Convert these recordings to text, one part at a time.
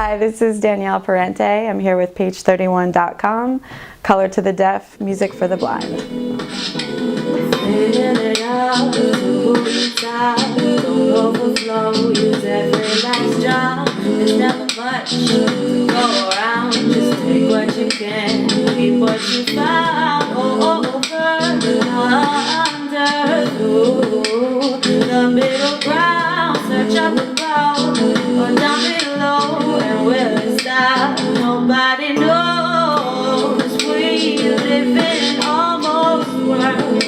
Hi, this is Danielle Parente. I'm here with page31.com, Color to the Deaf, Music for the Blind. The middle ground, search up above or down below, and where it stops, nobody knows. We live in almost world.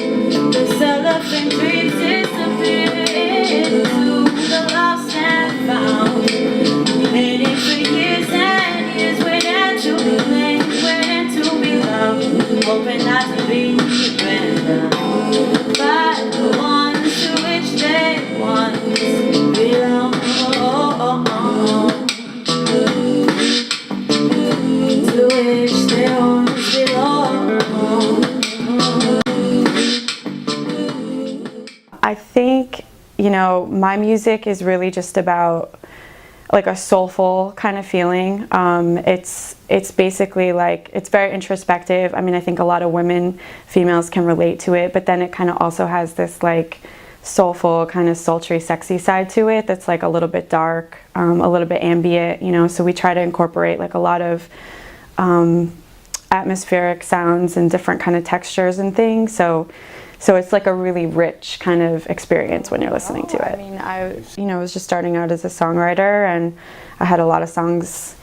The cellophane dreams disappear into the lost and found. Waiting for years and years, waiting to be claimed, waiting to be loved, hoping not to be abandoned by the ones to which they once belong. To which they once belong. I think, my music is really just about like a soulful kind of feeling. It's basically like, it's very introspective. I mean, I think a lot of females can relate to it, but then it kind of also has this like soulful, kind of sultry, sexy side to it that's like a little bit dark, a little bit ambient, so we try to incorporate like a lot of atmospheric sounds and different kind of textures and things. So it's like a really rich kind of experience when you're listening to it. I mean, I was just starting out as a songwriter, and I had a lot of songs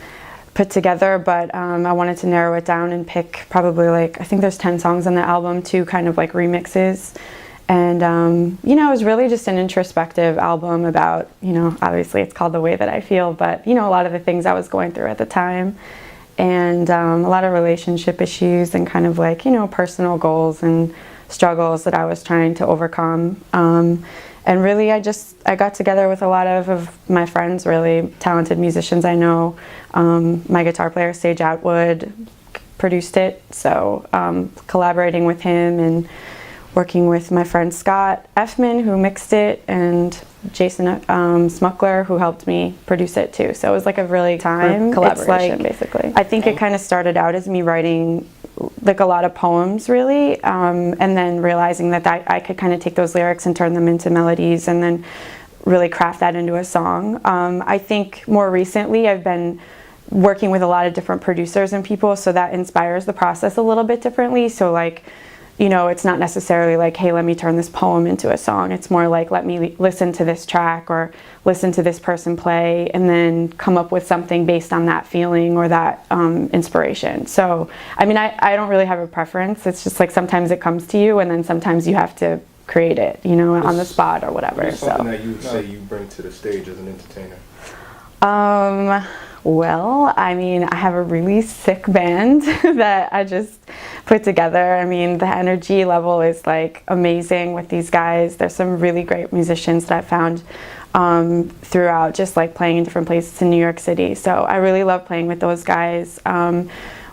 put together, but I wanted to narrow it down and pick probably like, I think there's 10 songs on the album, 2 kind of like remixes. And, it was really just an introspective album about, obviously it's called The Way That I Feel, but, a lot of the things I was going through at the time. And a lot of relationship issues and kind of like, personal goals and struggles that I was trying to overcome. And really I got together with a lot of my friends, really talented musicians I know. My guitar player, Sage Atwood, produced it. So collaborating with him and working with my friend Scott Effman, who mixed it, and Jason Smuckler, who helped me produce it too. So it was like a really collaboration, basically. I think it kind of started out as me writing like a lot of poems, really, and then realizing that I could kind of take those lyrics and turn them into melodies and then really craft that into a song. I think more recently I've been working with a lot of different producers and people, so that inspires the process a little bit differently. So like, it's not necessarily like, hey, let me turn this poem into a song. It's more like, let me listen to this track or listen to this person play and then come up with something based on that feeling or that inspiration. So, I mean, I don't really have a preference. It's just like sometimes it comes to you and then sometimes you have to create it, on the spot or whatever. What's something that you would say you bring to the stage as an entertainer? Well, I mean, I have a really sick band that I just put together. I mean, the energy level is like amazing with these guys. There's some really great musicians that I found throughout just like playing in different places in New York City. So I really love playing with those guys.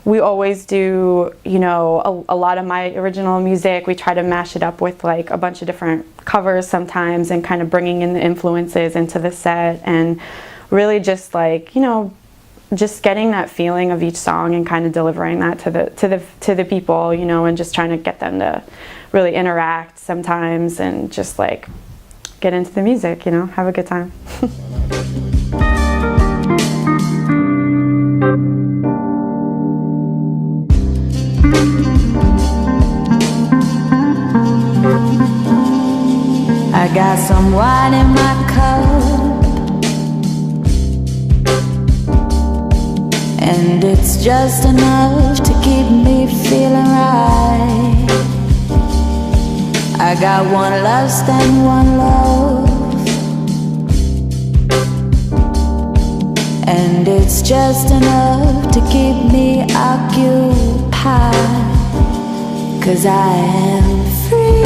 We always do, a lot of my original music. We try to mash it up with like a bunch of different covers sometimes and kind of bringing in the influences into the set and really just like, just getting that feeling of each song and kind of delivering that to the people, and just trying to get them to really interact sometimes and just like get into the music, have a good time. I got some wine in my cup, and it's just enough to keep me feeling right. I got one lust and one love, and it's just enough to keep me occupied. 'Cause I am free.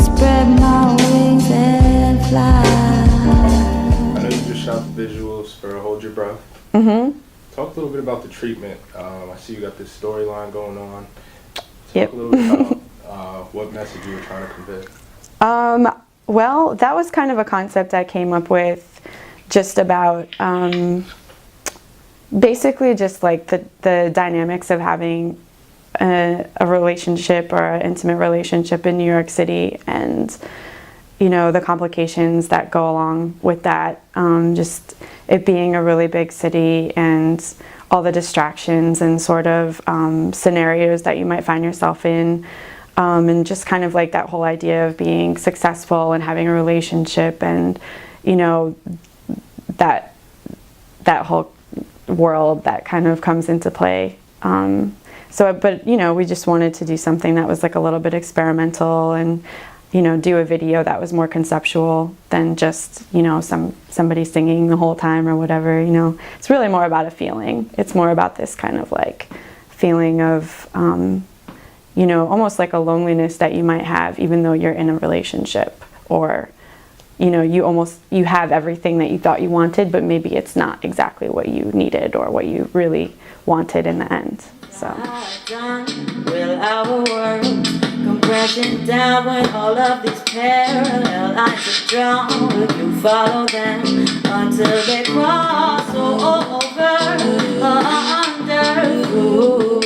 Spread my wings and fly. Shot the visuals for Hold Your Breath. Mm-hmm. Talk a little bit about the treatment. I see you got this storyline going on. Yep. Talk a little bit about what message you were trying to convey. Well, that was kind of a concept I came up with just about basically just like the dynamics of having a relationship or an intimate relationship in New York City, and you know, the complications that go along with that, just it being a really big city and all the distractions and sort of scenarios that you might find yourself in. And just kind of like that whole idea of being successful and having a relationship, and you know, that whole world that kind of comes into play. But you know, we just wanted to do something that was like a little bit experimental, and you know, do a video that was more conceptual than just, you know, somebody singing the whole time or whatever. You know, it's really more about a feeling. It's more about this kind of like feeling of you know, almost like a loneliness that you might have even though you're in a relationship, or you know, you have everything that you thought you wanted, but maybe it's not exactly what you needed or what you really wanted in the end. So will our world come crashing down when all of these parallel lines are drawn? Will you follow them until they cross over or under? Ooh.